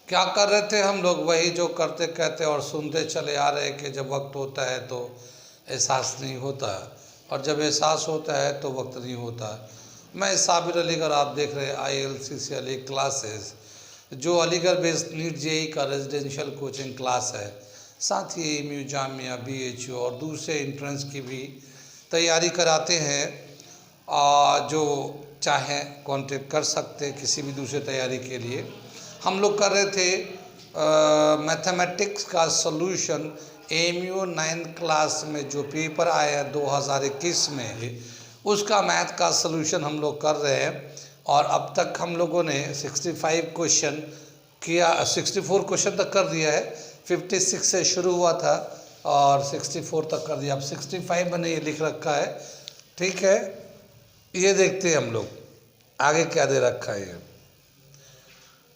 क्या कर रहे थे हम लोग? वही जो करते कहते और सुनते चले आ रहे कि जब वक्त होता है तो एहसास नहीं होता, और जब एहसास होता है तो वक्त नहीं होता। मैं साबिर अलीगढ़, आप देख रहे हैं ILCC क्लासेस, जो अलीगढ़ बेस्ड नीट JEE का रेजिडेंशियल कोचिंग क्लास है। साथ ही AMU, जामिया, BHU और दूसरे इंट्रेंस की भी तैयारी कराते हैं। जो चाहें कांटेक्ट कर सकते हैं किसी भी दूसरे तैयारी के लिए। हम लोग कर रहे थे मैथमेटिक्स का सॉल्यूशन AMU 9 क्लास में जो पेपर आया है 2021 में, उसका मैथ का सॉल्यूशन हम लोग कर रहे हैं। और अब तक हम लोगों ने 65 क्वेश्चन किया, 64 क्वेश्चन तक कर दिया है। 56 से शुरू हुआ था और 64 तक कर दिया। अब 65 मैंने ये लिख रखा है, ठीक है। ये देखते हैं हम लोग आगे क्या दे रखा है। ये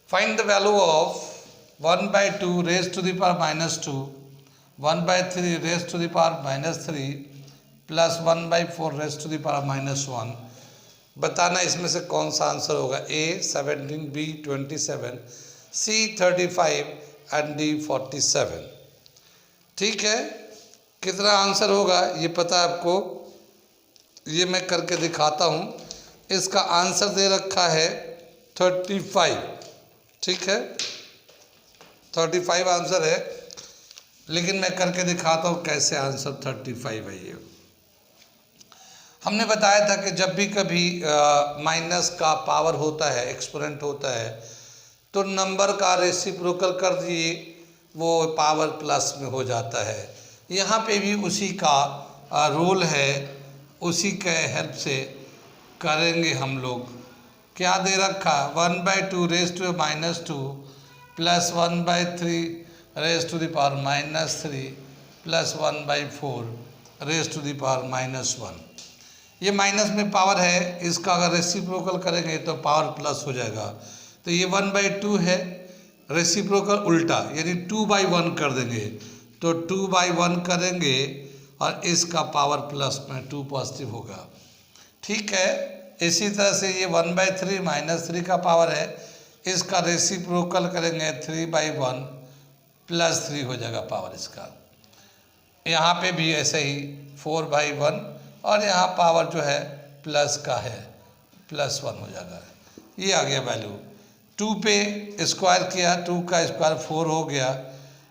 find the value of 1/2 raise to the power -2, 1/3 raise to the power -3 plus 1/4 raise to the power -1। बताना इसमें से कौन सा आंसर होगा। A 17, B 27, C 35 and D 47। ठीक है, कितना आंसर होगा ये पता है आपको? ये मैं करके दिखाता हूँ। इसका आंसर दे रखा है 35, ठीक है, 35 आंसर है। लेकिन मैं करके दिखाता हूँ कैसे आंसर 35 है। ये हमने बताया था कि जब भी कभी माइनस का पावर होता है, एक्सपोनेंट होता है, तो नंबर का रेसिप्रोकल कर दिए, वो पावर प्लस में हो जाता है। यहाँ पे भी उसी का रोल है, उसी के हेल्प से करेंगे हम लोग। क्या दे रखा? 1/2 raise to -2 plus 1/3 raise to the power -3 plus 1/4 raise to the power -1। ये माइनस में पावर है, इसका अगर रेसिप्रोकल करेंगे तो पावर प्लस हो जाएगा। तो ये 1/2 है, रेसिप्रोकल उल्टा यानी 2/1 कर देंगे, तो 2/1 करेंगे और इसका पावर प्लस में 2 पॉजिटिव होगा। ठीक है, इसी तरह से ये 1/3 -3 का पावर है, इसका रेसिप्रोकल करेंगे 3/1 प्लस 3 हो जाएगा पावर इसका। यहाँ पे भी ऐसे ही 4/1 और यहाँ पावर जो है प्लस का है, +1 हो जाएगा। ये आ गया वैल्यू। 2 पे स्क्वायर किया, 2 का स्क्वायर 4 हो गया,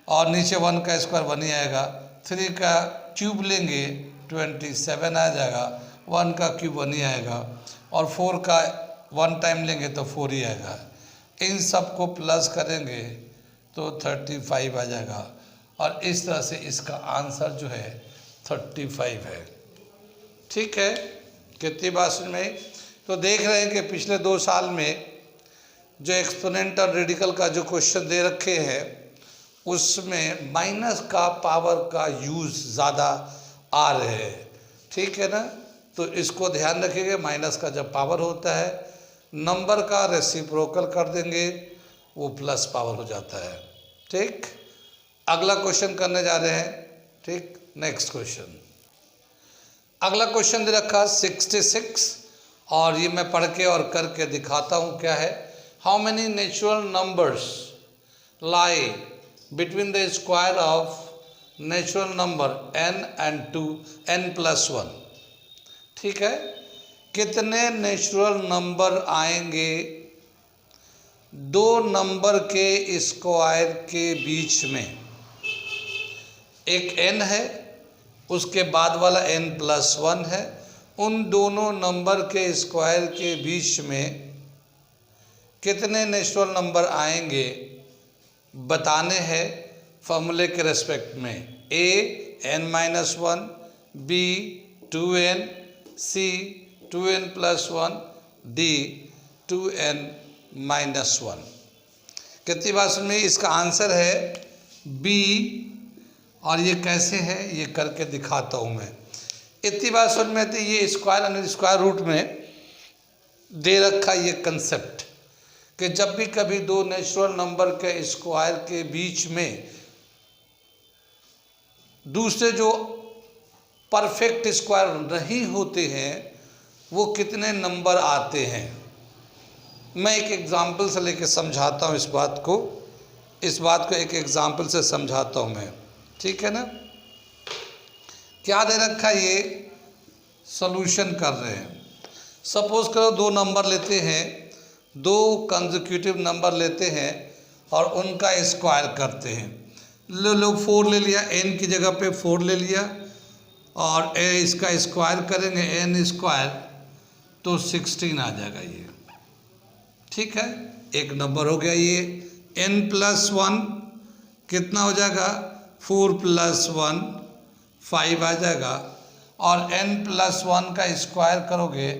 और नीचे 1 का स्क्वायर 1 ही आएगा। 3 का क्यूब लेंगे 27 आ जाएगा, 1 का क्यूब 1 ही आएगा, और 4 का 1 टाइम लेंगे तो 4 ही आएगा। इन सब को प्लस करेंगे तो 35 आ जाएगा, और इस तरह से इसका आंसर जो है 35 है। ठीक है, कितनी बात समझ में? तो देख रहे हैं कि पिछले 2 साल में जो एक्सपोनेंट और रेडिकल का जो क्वेश्चन दे रखे हैं, उसमें माइनस का पावर का यूज़ ज़्यादा आ रहे हैं। ठीक है ना, तो इसको ध्यान रखिएगा। माइनस का जब पावर होता है, नंबर का रेसिप्रोकल कर देंगे, वो प्लस पावर हो जाता है। ठीक, अगला क्वेश्चन करने जा रहे हैं। ठीक, नेक्स्ट क्वेश्चन। अगला क्वेश्चन दे रखा 66, और ये मैं पढ़ के और करके दिखाता हूँ क्या है। How many natural numbers lie between the square of natural number n and 2 n+1। ठीक है, कितने नेचुरल नंबर आएंगे 2 नंबर के स्क्वायर के बीच में? एक n है, उसके बाद वाला n+1 है, उन दोनों नंबर के स्क्वायर के बीच में कितने नेचुरल नंबर आएंगे बताने हैं फॉर्मूले के रेस्पेक्ट में। A n-1, B 2n, C 2n+1, D 2n-1। कितनी बात समझ में? इसका आंसर है B, और ये कैसे है ये करके दिखाता हूँ मैं। इतनी बात समझ में आती है। ये स्क्वायर यानी स्क्वायर रूट में दे रखा ये कंसेप्ट कि जब भी कभी 2 नेचुरल नंबर के स्क्वायर के बीच में दूसरे जो परफेक्ट स्क्वायर नहीं होते हैं, वो कितने नंबर आते हैं। मैं एक एग्जाम्पल से लेकर समझाता हूँ इस बात को। इस बात को एक एग्जाम्पल से समझाता हूँ मैं, ठीक है ना। क्या दे रखा है, ये सॉल्यूशन कर रहे हैं। सपोज करो दो नंबर लेते हैं, दो कंसेक्यूटिव नंबर लेते हैं और उनका स्क्वायर करते हैं। लो 4 ले लिया, n की जगह पे 4 ले लिया और इसका स्क्वायर करेंगे n स्क्वायर तो 16 आ जाएगा ये, ठीक है। एक नंबर हो गया ये। n+1 कितना हो जाएगा, 4+1 5 आ जाएगा और n+1 का स्क्वायर करोगे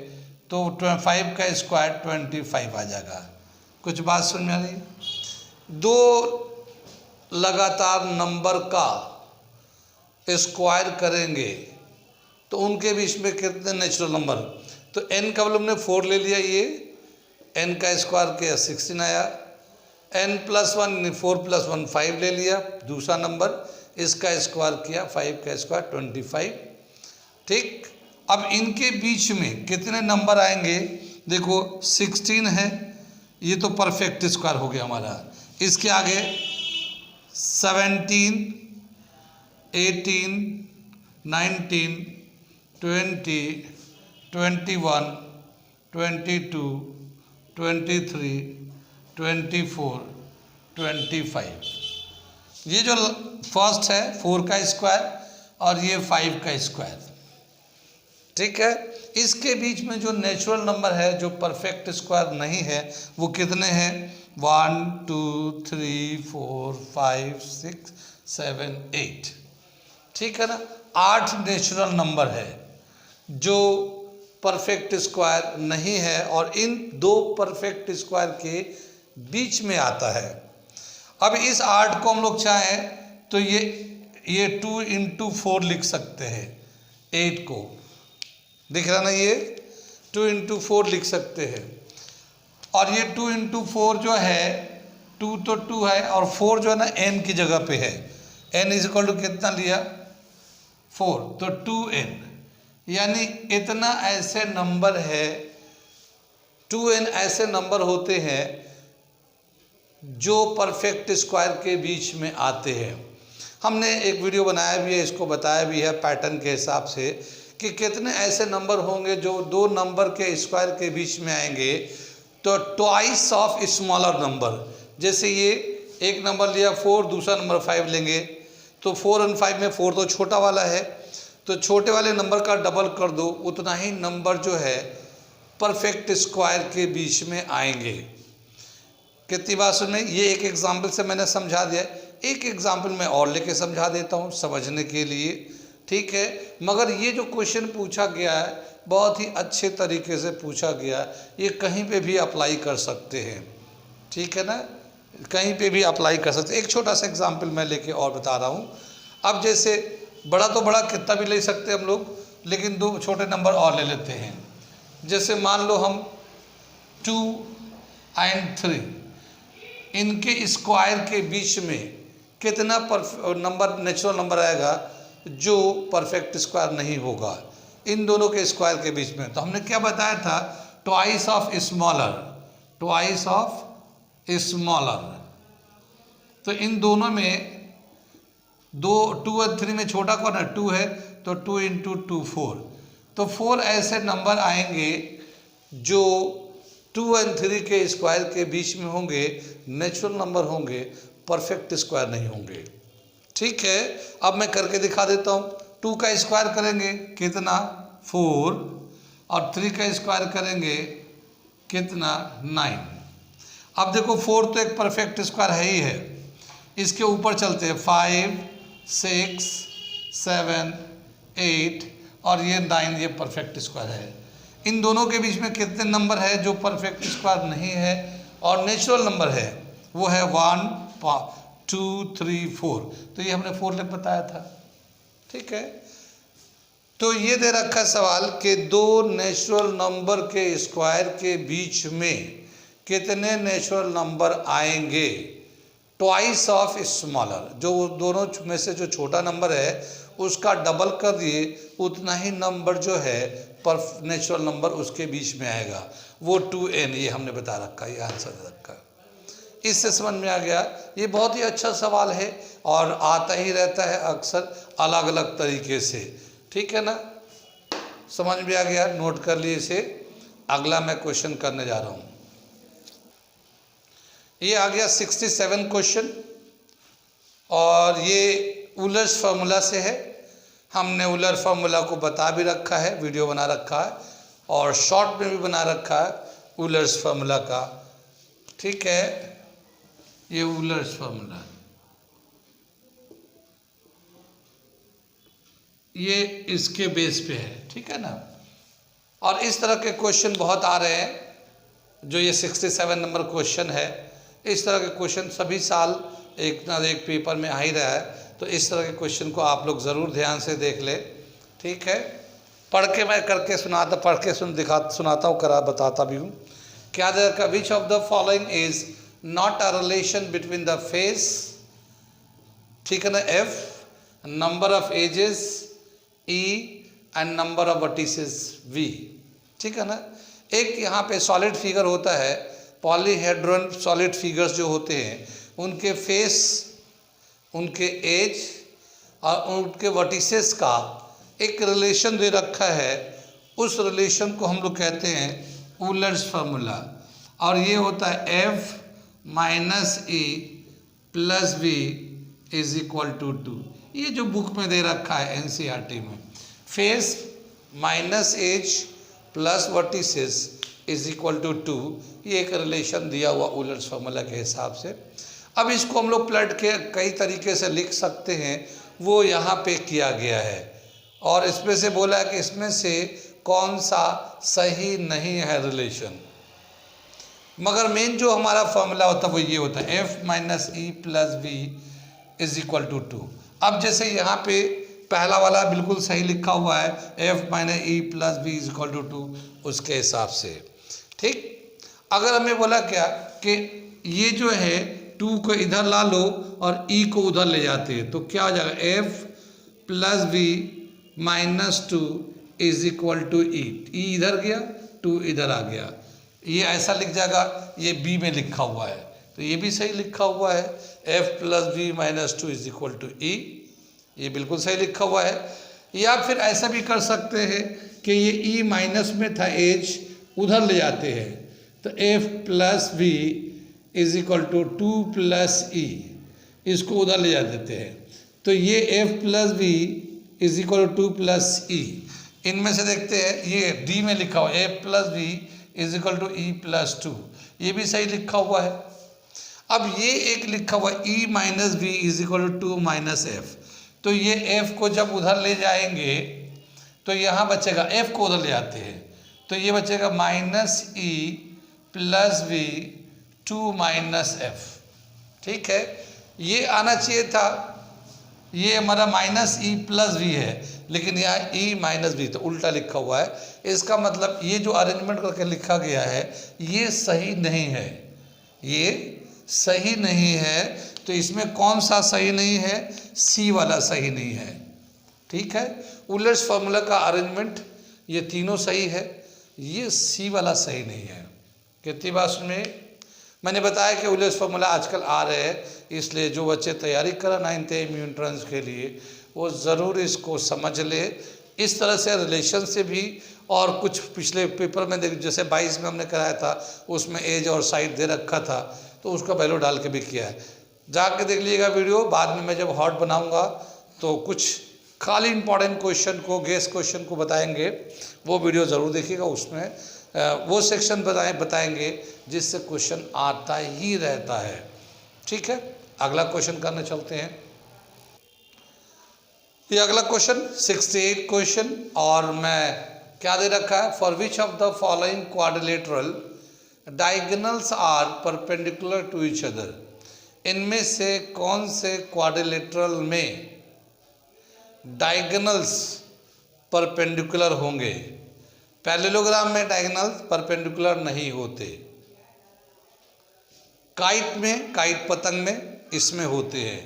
तो 5 का स्क्वायर 25 आ जाएगा। कुछ बात समझ में आ रही है। दो लगातार नंबर का स्क्वायर करेंगे तो उनके बीच में कितने नेचुरल नंबर, तो n का वैल्यू हमने 4 ले लिया, ये n का स्क्वायर किया 16 आया। n+1 4+1 5 ले लिया दूसरा नंबर, इसका स्क्वायर किया 5 का स्क्वायर 25, ठीक। अब इनके बीच में कितने नंबर आएंगे, देखो 16 है, ये तो परफेक्ट स्क्वायर हो गया हमारा। इसके आगे 17, 18, 19, 20, 21, 22, 23, 24, 25। ये जो फर्स्ट है 4 का स्क्वायर और ये 5 का स्क्वायर, ठीक है। इसके बीच में जो नेचुरल नंबर है, जो परफेक्ट स्क्वायर नहीं है, वो कितने हैं, 1 2 3 4 5 6 7 8, ठीक है ना। 8 नेचुरल नंबर है जो परफेक्ट स्क्वायर नहीं है और इन दो परफेक्ट स्क्वायर के बीच में आता है। अब इस 8 को हम लोग चाहें तो ये 2 × 4 लिख सकते हैं। 8 को दिख रहा ना, ये 2 × 4 लिख सकते हैं। और ये 2 × 4 जो है, 2 तो 2 है और 4 जो है ना n की जगह पे है। n = कितना लिया, 4, तो 2n, यानी इतना ऐसे नंबर है, 2n ऐसे नंबर होते हैं जो परफेक्ट स्क्वायर के बीच में आते हैं। हमने एक वीडियो बनाया भी है, इसको बताया भी है पैटर्न के हिसाब से कि कितने ऐसे नंबर होंगे जो दो नंबर के स्क्वायर के बीच में आएंगे, तो ट्वाइस ऑफ स्मॉलर नंबर। जैसे ये एक नंबर लिया 4, दूसरा नंबर 5 लेंगे, तो 4 और 5 में 4 तो छोटा वाला है, तो छोटे वाले नंबर का डबल कर दो, उतना ही नंबर जो है परफेक्ट स्क्वायर के बीच में आएंगे। कितनी बात सुन, ये एक एग्जाम्पल से मैंने समझा दिया। एक एग्जाम्पल मैं और लेके समझा देता हूँ समझने के लिए, ठीक है। मगर ये जो क्वेश्चन पूछा गया है बहुत ही अच्छे तरीके से पूछा गया, ये कहीं पे भी अप्लाई कर सकते हैं, ठीक है ना, कहीं पे भी अप्लाई कर सकते हैं। एक छोटा सा एग्जाम्पल मैं लेके और बता रहा हूँ। अब जैसे बड़ा तो बड़ा कितना भी ले सकते हैं हम लोग, लेकिन दो छोटे नंबर और ले लेते हैं। जैसे मान लो हम 2 और 3, इनके स्क्वायर के बीच में कितना नंबर नेचुरल नंबर आएगा जो परफेक्ट स्क्वायर नहीं होगा इन दोनों के स्क्वायर के बीच में। तो हमने क्या बताया था, twice of smaller, twice of smaller. तो इन दोनों में 2 और 3 में छोटा कौन है, 2 है, तो 2 × 2 4। तो 4 ऐसे नंबर आएंगे जो 2 और 3 के स्क्वायर के बीच में होंगे, नेचुरल नंबर होंगे, परफेक्ट स्क्वायर नहीं होंगे, ठीक है। अब मैं करके दिखा देता हूँ। 2 का स्क्वायर करेंगे कितना, 4, और 3 का स्क्वायर करेंगे कितना, 9। अब देखो 4 तो एक परफेक्ट स्क्वायर है ही है, इसके ऊपर चलते हैं 5, 6, 7, 8 और ये 9, ये परफेक्ट स्क्वायर है। इन दोनों के बीच में कितने नंबर है जो परफेक्ट स्क्वायर नहीं है और नेचुरल नंबर है, वो है 1, 2, 3, 4। तो ये हमने 4 तक बताया था, ठीक है। तो ये दे रखा सवाल कि दो नेचुरल नंबर के स्क्वायर के बीच में कितने नेचुरल नंबर आएंगे, ट्वाइस ऑफ स्मॉलर। जो दोनों में से जो छोटा नंबर है उसका डबल कर दिए, उतना ही नंबर जो है पर नेचुरल नंबर उसके बीच में आएगा, वो 2n। ये हमने बता रखा, ये आंसर दे रखा। इससे समझ में आ गया। ये बहुत ही अच्छा सवाल है और आता ही रहता है अक्सर अलग अलग तरीके से, ठीक है ना। समझ में आ गया, नोट कर लिए इसे। अगला मैं क्वेश्चन करने जा रहा हूँ। ये आ गया 67 क्वेश्चन और ये यूलर्स फार्मूला से है। हमने यूलर फार्मूला को बता भी रखा है, वीडियो बना रखा है और शॉर्ट में भी बना रखा है यूलर्स फार्मूला का, ठीक है। ये यूलर्स फार्मूला, ये इसके बेस पे है, ठीक है ना। और इस तरह के क्वेश्चन बहुत आ रहे हैं। जो ये 67 नंबर क्वेश्चन है, इस तरह के क्वेश्चन सभी साल एक ना एक पेपर में आ ही रहा है। तो इस तरह के क्वेश्चन को आप लोग ज़रूर ध्यान से देख ले, ठीक है। पढ़ के मैं करके सुनाता हूँ, बताता भी हूँ। क्या दे रखा, which of the following is not a relation between the face, ठीक है ना, F, number of edges E and number of vertices V, ठीक है ना। एक यहाँ पे सॉलिड फिगर होता है, पॉलीहेड्रॉन सॉलिड फिगर्स जो होते हैं उनके फेस, उनके एज और उनके वर्टिसेस का एक रिलेशन दे रखा है। उस रिलेशन को हम लोग कहते हैं यूलर्स फार्मूला और ये होता है F minus E plus V is equal to 2। ये जो बुक में दे रखा है एनसीईआरटी में, face minus edge plus vertices is equal to 2, ये एक रिलेशन दिया हुआ यूलर्स फार्मूला के हिसाब से। अब इसको हम लोग पलट के कई तरीके से लिख सकते हैं, वो यहाँ पे किया गया है और इसमें से बोला है कि इसमें से कौन सा सही नहीं है रिलेशन। मगर मेन जो हमारा फॉर्मूला होता है वो ये होता है F minus E plus V is equal to 2। अब जैसे यहाँ पे पहला वाला बिल्कुल सही लिखा हुआ है, F minus E plus V is equal to 2, उसके हिसाब से, ठीक। अगर हमें बोला क्या कि ये जो है 2 को इधर ला लो और ई को उधर ले जाते हैं, तो क्या हो जाएगा, F plus V minus 2 is equal to E. E इधर गया, 2 इधर आ गया, ये ऐसा लिख जाएगा। ये बी में लिखा हुआ है तो ये भी सही लिखा हुआ है, F plus V minus 2 is equal to E, ये बिल्कुल सही लिखा हुआ है। या फिर ऐसा भी कर सकते हैं कि ये ई माइनस में था, एज उधर ले जाते हैं, तो F plus V is equal to 2 plus E, इसको उधर ले जा देते हैं, तो ये F plus V is equal to 2 plus E. इनमें से देखते हैं, ये डी में लिखा हुआ F plus V is equal to E plus 2, ये भी सही लिखा हुआ है। अब ये एक लिखा हुआ E minus V is equal to 2 minus F, तो ये एफ को जब उधर ले जाएंगे तो यहाँ बचेगा, एफ को उधर ले जाते हैं तो ये बचेगा minus E plus V 2 minus F, ठीक है। ये आना चाहिए था, ये हमारा माइनस ई प्लस वी है, लेकिन यहाँ ई माइनस वी तो उल्टा लिखा हुआ है। इसका मतलब ये जो अरेंजमेंट करके लिखा गया है ये सही नहीं है, ये सही नहीं है। तो इसमें कौन सा सही नहीं है, सी वाला सही नहीं है, ठीक है। यूलर्स फार्मूला का अरेंजमेंट ये तीनों सही है, ये सी वाला सही नहीं है। कितनी बात में मैंने बताया कि यूलर्स फार्मूला आजकल आ रहे हैं, इसलिए जो बच्चे तैयारी कर रहे 9th एम एंट्रेंस के लिए वो ज़रूर इसको समझ ले। इस तरह से रिलेशन से भी, और कुछ पिछले पेपर में देख, जैसे 22 में हमने कराया था उसमें एज और साइड दे रखा था, तो उसका वैल्यू डाल के भी किया है, जाके देख लीजिएगा वीडियो। बाद में मैं जब हॉट बनाऊंगा तो कुछ खाली इंपॉर्टेंट क्वेश्चन को, गेस क्वेश्चन को बताएंगे, वो वीडियो ज़रूर देखिएगा। उसमें वो सेक्शन बताएंगे जिससे क्वेश्चन आता ही रहता है, ठीक है। अगला क्वेश्चन करने चलते हैं। ये अगला क्वेश्चन 68 क्वेश्चन, और मैं क्या दे रखा है, for which of the following quadrilateral diagonals are perpendicular to each other. इनमें से कौन से क्वाड्रिलेटरल में डायगोनल्स परपेंडिकुलर होंगे। पैरेललोग्राम में डायगोनल्स परपेंडिकुलर नहीं होते, काइट में, काइट पतंग में इसमें होते हैं,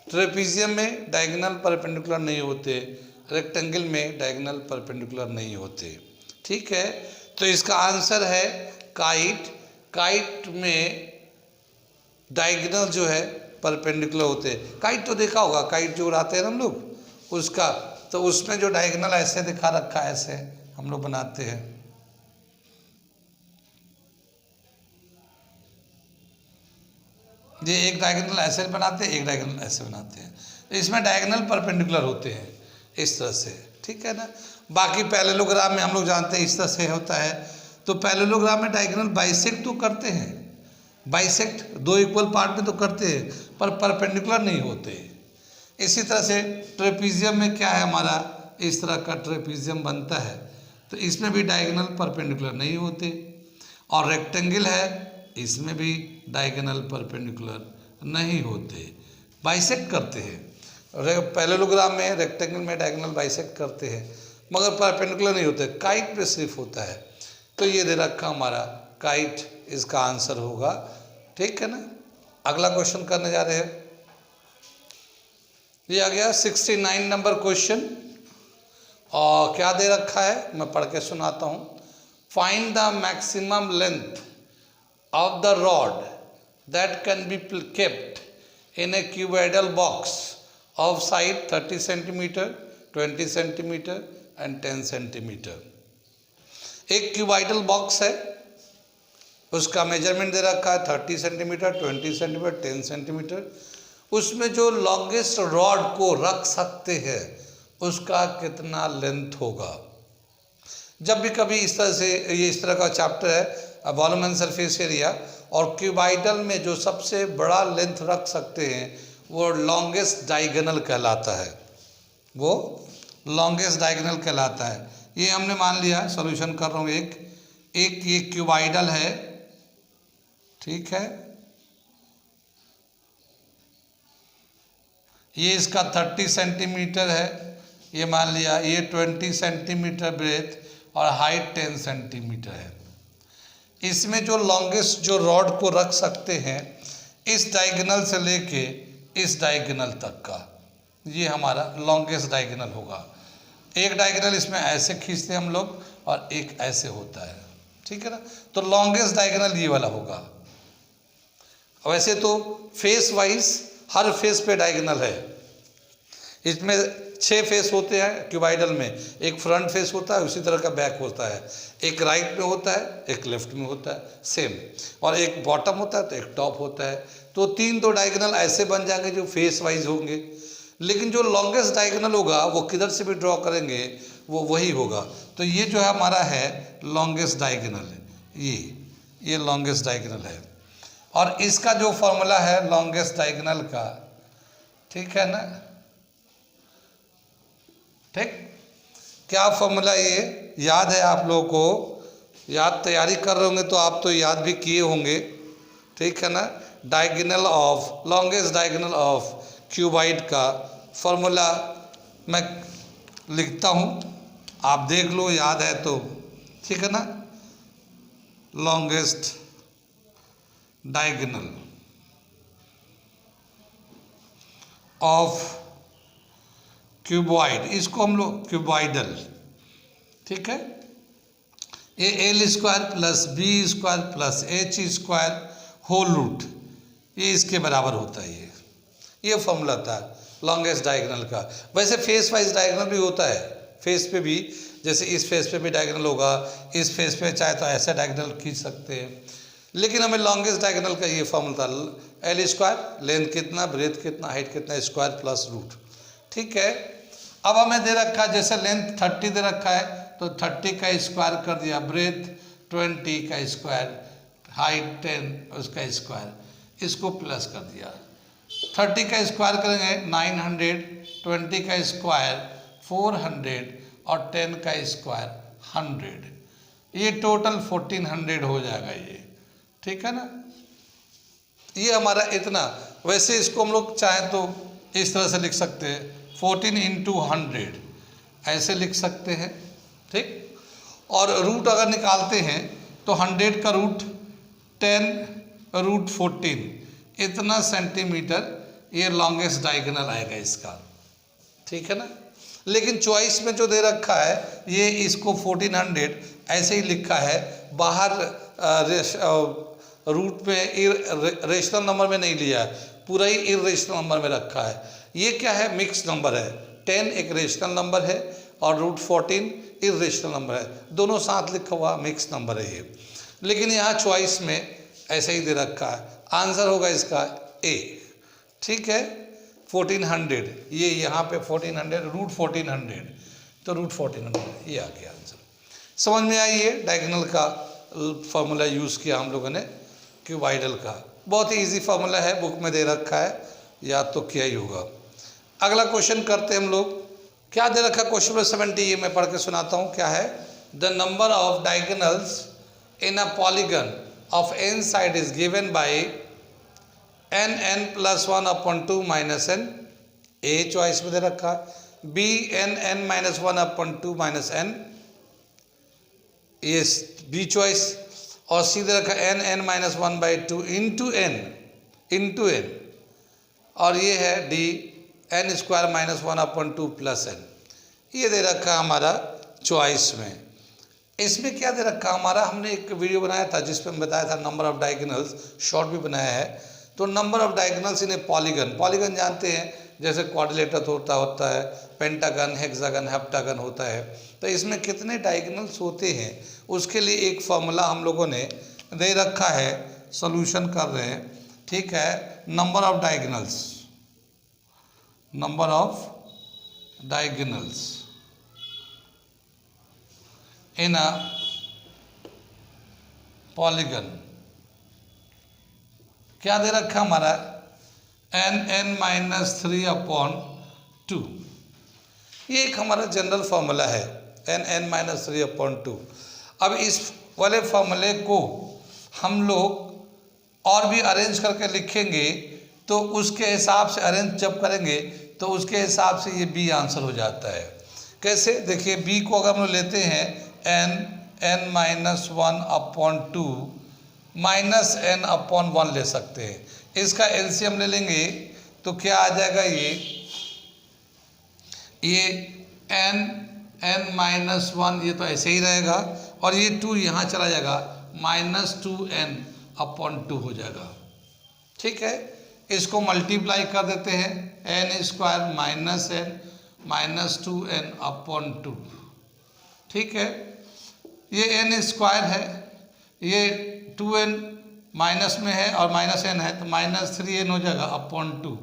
ट्रेपीजियम में डायगोनल परपेंडिकुलर नहीं होते, रेक्टेंगल में डायगोनल परपेंडिकुलर नहीं होते, ठीक है। तो इसका आंसर है काइट। काइट में डायगोनल जो है परपेंडिकुलर होते हैं। काइट तो देखा होगा, काइट जो उड़ाते हैं ना हम लोग, उसका तो उसमें जो डायगोनल ऐसे दिखा रखा है, ऐसे हम लोग बनाते हैं। ये एक डायगोनल ऐसे बनाते हैं, एक डायगोनल ऐसे बनाते हैं। इसमें डायगोनल परपेंडिकुलर होते हैं इस तरह से, ठीक है ना। बाकी पैरेललोग्राम में हम लोग जानते हैं इस तरह से होता है। तो पैरेललोग्राम में डायगोनल बाइसेक्ट तो करते हैं, बाइसेक्ट दो इक्वल पार्ट में तो करते हैं, पर परपेंडिकुलर नहीं होते। इसी तरह से ट्रेपीजियम में क्या है हमारा, इस तरह का ट्रेपीजियम बनता है, तो इसमें भी डायगोनल परपेंडिकुलर नहीं होते। और रेक्टेंगल है, इसमें भी डायगोनल परपेंडिकुलर नहीं होते, बाइसेक्ट करते हैं। पैरेललोग्राम में रेक्टेंगल में डायगोनल बाइसेक्ट करते हैं, मगर परपेंडिकुलर नहीं होते, काइट पे सिर्फ होता है। तो ये दे रखा हमारा काइट इसका आंसर होगा, ठीक है ना। अगला क्वेश्चन करने जा रहे हैं। ये आ गया 69 नंबर क्वेश्चन, और क्या दे रखा है मैं पढ़ के सुनाता हूँ। Find the maximum length of the rod that can be kept in a cuboidal box of side 30 centimeter, 20 centimeter and 10 centimeter। एक क्यूबाइडल बॉक्स है, उसका मेजरमेंट दे रखा है 30 सेंटीमीटर, 20 सेंटीमीटर, 10 सेंटीमीटर। उसमें जो लॉन्गेस्ट रॉड को रख सकते हैं उसका कितना लेंथ होगा। जब भी कभी इस तरह से, ये इस तरह का चैप्टर है वॉल्यूम एंड सरफेस एरिया, और क्यूबाइडल में जो सबसे बड़ा लेंथ रख सकते हैं वो लॉन्गेस्ट डायगोनल कहलाता है, वो लॉन्गेस्ट डायगोनल कहलाता है। ये हमने मान लिया, सॉल्यूशन कर रहा हूँ। एक ये क्यूबाइडल है, ठीक है, ये इसका 30 सेंटीमीटर है, ये मान लिया। ये 20 सेंटीमीटर ब्रेथ और हाइट 10 सेंटीमीटर है। इसमें जो लॉन्गेस्ट जो रॉड को रख सकते हैं इस डायगोनल से लेके इस डायगोनल तक का, ये हमारा लॉन्गेस्ट डायगोनल होगा। एक डायगोनल इसमें ऐसे खींचते हैं हम लोग और एक ऐसे होता है, ठीक है ना। तो लॉन्गेस्ट डायगोनल ये वाला होगा। वैसे तो फेस वाइज हर फेस पे डायगोनल है। इसमें 6 फेस होते हैं क्यूबाइडल में, एक फ्रंट फेस होता है, उसी तरह का बैक होता है, एक राइट में होता है, एक लेफ्ट में होता है सेम, और एक बॉटम होता है तो एक टॉप होता है। तो 3 तो डायगोनल ऐसे बन जाएंगे जो फेस वाइज होंगे, लेकिन जो लॉन्गेस्ट डायगोनल होगा वो किधर से भी ड्रॉ करेंगे वो वही होगा। तो ये जो है हमारा है लॉन्गेस्ट डायगोनल, ये लॉन्गेस्ट डायगोनल है। और इसका जो फॉर्मूला है लॉन्गेस्ट डायगोनल का, ठीक है ना, ठीक, क्या फॉर्मूला ये याद है आप लोगों को? याद तैयारी कर रहे होंगे तो आप तो याद भी किए होंगे, ठीक है ना। Diagonal of longest diagonal of cuboid का फॉर्मूला मैं लिखता हूँ, आप देख लो याद है तो, ठीक है ना। लॉन्गेस्ट डायगोनल ऑफ क्यूबॉइड, इसको हम लोग क्यूबॉइडल, ठीक है, A L square plus B square plus H square whole root, ये इसके बराबर होता है। ये फॉर्मूला था लॉन्गेस्ट डायगोनल का। वैसे फेस वाइज डायगोनल भी होता है, फेस पे भी, जैसे इस फेस पे भी डायगोनल होगा, इस फेस पे चाहे तो ऐसा डायगोनल खींच सकते हैं, लेकिन हमें लॉन्गेस्ट डायगोनल का ये फॉर्मूला था एल स्क्वायर, लेंथ कितना, ब्रेथ कितना, हाइट कितना, स्क्वायर प्लस रूट, ठीक है। अब हमें दे रखा है, जैसे लेंथ 30 दे रखा है तो 30 का स्क्वायर कर दिया, ब्रेथ 20 का स्क्वायर, हाइट 10 उसका स्क्वायर, इसको प्लस कर दिया। 30 का स्क्वायर करेंगे 900, 20 का स्क्वायर 400 और 10 का स्क्वायर 100, ये टोटल 1400 हो जाएगा ये, ठीक है ना। ये हमारा इतना, वैसे इसको हम लोग चाहें तो इस तरह से लिख सकते हैं 14 × 100 ऐसे लिख सकते हैं, ठीक। और रूट अगर निकालते हैं तो 100 का रूट 10 रूट 14, इतना सेंटीमीटर ये लॉन्गेस्ट डायगोनल आएगा इसका, ठीक है ना। लेकिन चॉइस में जो दे रखा है ये इसको 1400 ऐसे ही लिखा है, बाहर रूट में रेशनल नंबर में नहीं लिया है, पूरा ही इरेशनल नंबर में रखा है। ये क्या है, मिक्स नंबर है। 10 एक रेशनल नंबर है और रूट 14 इरेशनल नंबर है, दोनों साथ लिखा हुआ मिक्स नंबर है ये। लेकिन यहाँ चॉइस में ऐसे ही दे रखा है, आंसर होगा इसका ए। ठीक है, 1400, ये यहाँ पे 1400, रूट 1400, तो रूट 1400 ये आ गया आंसर। समझ में आई है, डायगोनल का फार्मूला यूज़ किया हम लोगों ने क्यूबाइडल का। बहुत ही इजी फार्मूला है, बुक में दे रखा है, याद तो किया ही होगा। अगला क्वेश्चन करते हैं हम लोग। क्या दे रखा क्वेश्चन नंबर 70, ये मैं पढ़ के सुनाता हूँ। क्या है, the number of diagonals in a polygon of n side is given by n plus 1 upon 2 minus n। A choice में दे रखा, B n minus 1 upon 2 minus n, ये बी चॉइस, और सी दे रखा n minus 1 by 2 into n, और ये है D n square minus 1 upon 2 plus n। ये दे रखा हमारा चॉइस में। इसमें क्या दे रखा हमारा, हमने एक वीडियो बनाया था जिसमें बताया था नंबर ऑफ डायगोनल्स, शॉर्ट भी बनाया है। तो number of diagonals in A polygon, polygon जानते हैं जैसे क्वाड्रिलेटरल होता है, पेंटागन, हेक्सागन, हेप्टागन होता है। तो इसमें कितने डायगोनल्स होते हैं उसके लिए एक फॉर्मूला हम लोगों ने दे रखा है, सॉल्यूशन कर रहे हैं। ठीक है, number of diagonals in a polygon, क्या दे रखा हमारा, n -3 upon 2। ये एक हमारा जनरल फार्मूला है, n -3 upon 2। अब इस वाले फार्मूले को हम लोग और भी अरेंज करके लिखेंगे, तो उसके हिसाब से अरेंज जब करेंगे तो उसके हिसाब से ये बी आंसर हो जाता है। कैसे, देखिए बी को अगर हम लोग लेते हैं n -1 upon 2 minus n upon 1 ले सकते हैं, इसका एलसीएम ले लेंगे तो क्या आ जाएगा, ये n -1, ये तो ऐसे ही रहेगा, और ये 2 यहाँ चला जाएगा, -2n अपॉन 2 हो जाएगा। ठीक है, इसको मल्टीप्लाई कर देते हैं, n square minus n -2n upon 2। ठीक है, ये n स्क्वायर है, ये 2n माइनस में है और माइनस n है, तो -3n हो जाएगा अपॉन 2।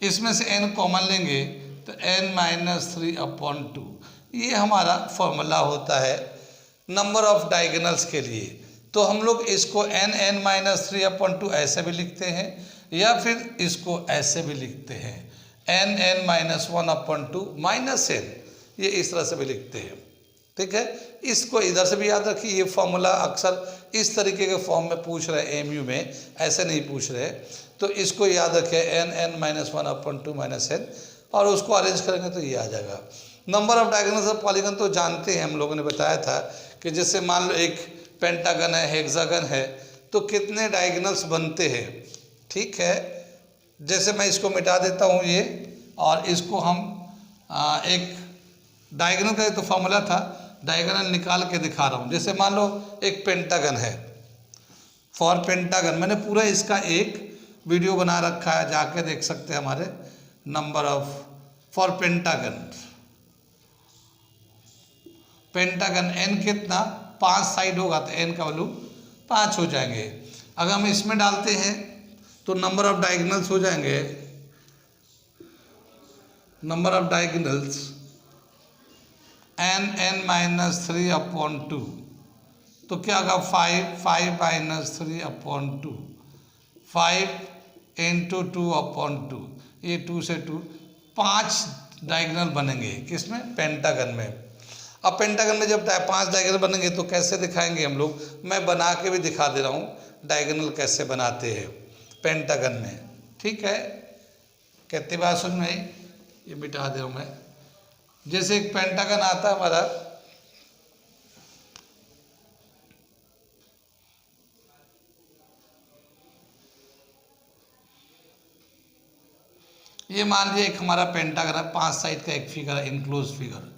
इसमें से n कॉमन लेंगे तो n -3 अपॉन 2। ये हमारा फॉर्मूला होता है नंबर ऑफ डायगोनल्स के लिए। तो हम लोग इसको n -3 अपॉन 2 ऐसे भी लिखते हैं, या फिर इसको ऐसे भी लिखते हैं, n -1 अपॉन 2 माइनस n, ये इस तरह से भी लिखते हैं। ठीक है, इसको इधर से भी याद रखिए, ये फॉर्मूला अक्सर इस तरीके के फॉर्म में पूछ रहे हैं एमयू में, ऐसे नहीं पूछ रहे, तो इसको याद रखें n -1 अपॉन 2 माइनस n, और उसको अरेंज करेंगे तो ये आ जाएगा। Number of diagonals of polygon तो जानते हैं, हम लोगों ने बताया था कि जैसे मान लो एक पेंटागन है, हेक्सागन है, तो कितने डायगोनल्स बनते हैं। ठीक है, जैसे मैं इसको मिटा देता हूँ ये, और इसको हम एक डायगोनल का तो फॉर्मूला था, डायगोनल निकाल के दिखा रहा हूँ। जैसे मान लो एक पेंटागन है, फॉर पेंटागन मैंने पूरा इसका एक वीडियो बना रखा है, जाके देख सकते हैं हमारे number of for pentagon. Pentagon n कितना, 5 साइड होगा तो n का वैल्यू 5 हो जाएंगे। अगर हम इसमें डालते हैं तो नंबर ऑफ डायगोनल्स हो जाएंगे, number of diagonals n -3 upon 2, तो क्या होगा 5 -3 अपॉन 2, 5 × 2 अपॉन 2, ये 2 से 2, 5 डायगोनल बनेंगे किसमें, पेंटागन में। अब पेंटागन में जब 5 डायगोनल बनेंगे तो कैसे दिखाएंगे हम लोग, मैं बना के भी दिखा दे रहा हूँ डायगोनल कैसे बनाते हैं पेंटागन में। ठीक है, कितनी बात समझ में आई, ये मिटा दे रहा हूँ मैं। जैसे एक पेंटागन आता है हमारा, ये मान लीजिए एक हमारा पेंटागन है, 5 साइड का एक फिगर है, इनक्लोज फिगर।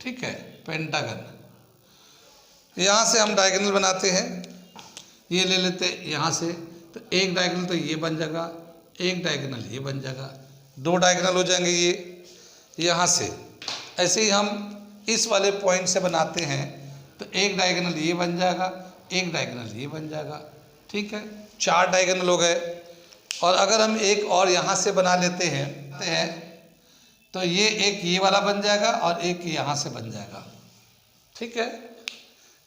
ठीक है, पेंटागन, यहाँ से हम डायगोनल बनाते हैं, ये ले लेते यहाँ से, तो एक डायगोनल तो ये बन जाएगा, एक डायगोनल ये बन जाएगा, दो डायगोनल हो जाएंगे ये यहाँ से। ऐसे ही हम इस वाले पॉइंट से बनाते हैं, तो एक डायगोनल ये बन जाएगा, एक डायगोनल ये बन जाएगा, ठीक है, चार डायगोनल हो गए। और अगर हम एक और यहाँ से बना लेते हैं तो ये एक ये वाला बन जाएगा और एक यहाँ से बन जाएगा, ठीक है,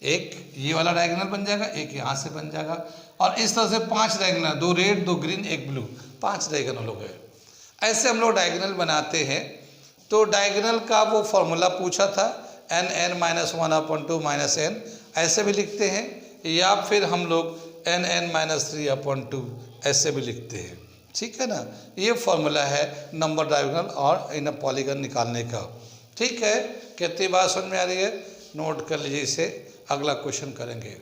एक ये वाला डायगोनल बन जाएगा, एक यहाँ से बन जाएगा। और इस तरह से पांच डायगोनल, दो रेड, दो ग्रीन, एक ब्लू, पांच डायगोनल हो गए। ऐसे हम लोग डायगोनल बनाते हैं। तो डायगोनल का वो फॉर्मूला पूछा था n(n-1/2 - n), ऐसे भी लिखते हैं, या फिर हम लोग n(n-3/2) ऐसे भी लिखते हैं, ठीक है ना। ये फॉर्मूला है नंबर डायगोनल और इन पॉलीगन निकालने का, ठीक है। कितनी बात समझ में आ रही है? नोट कर लीजिए इसे, अगला क्वेश्चन करेंगे।